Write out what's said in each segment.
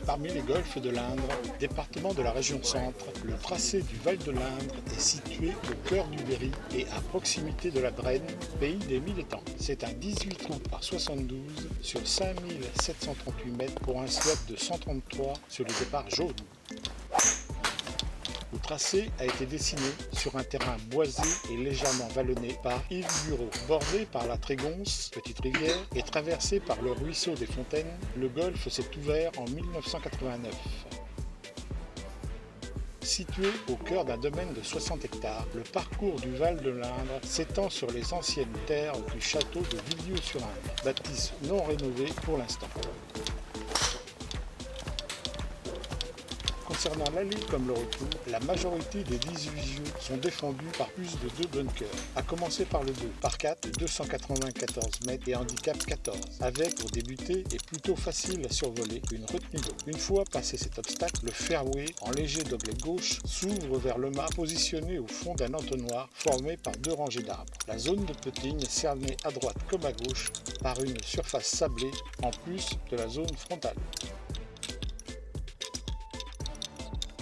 Parmi les golfs de l'Indre, département de la région Centre, le tracé du Val de l'Indre est situé au cœur du Berry et à proximité de la Brenne, pays des Mille Étangs. C'est un 18 trous par 72 sur 5738 mètres pour un slop de 133 sur le départ jaune. Le tracé a été dessiné sur un terrain boisé et légèrement vallonné par Yves Bureau. Bordé par la Trégonce, petite rivière, et traversé par le ruisseau des Fontaines, le golfe s'est ouvert en 1989. Situé au cœur d'un domaine de 60 hectares, le parcours du Val de l'Indre s'étend sur les anciennes terres du château de Villieu-sur-Indre, bâtisse non rénovée pour l'instant. Concernant l'aller comme le retour, la majorité des 18 jeux sont défendus par plus de 2 bunkers, à commencer par le 2, par 4 de 294 mètres et handicap 14, avec pour débuter et plutôt facile à survoler une retenue d'eau. Une fois passé cet obstacle, le fairway en léger doublet gauche s'ouvre vers le mât positionné au fond d'un entonnoir formé par 2 rangées d'arbres. La zone de putting est cernée à droite comme à gauche par une surface sablée en plus de la zone frontale.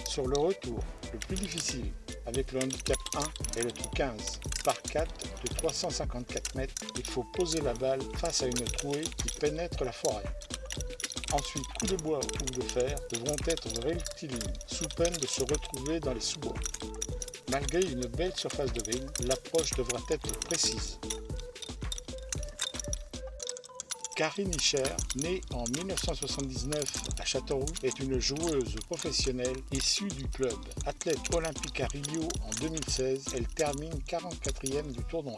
Sur le retour, le plus difficile, avec le handicap 1 et le trou 15, par 4 de 354 mètres, il faut poser la balle face à une trouée qui pénètre la forêt. Ensuite, coups de bois ou coups de fer devront être rectilignes, sous peine de se retrouver dans les sous-bois. Malgré une belle surface de green, l'approche devra être précise. Karine Hicher, née en 1979 à Châteauroux, est une joueuse professionnelle issue du club. Athlète olympique à Rio en 2016, elle termine 44e du tournoi.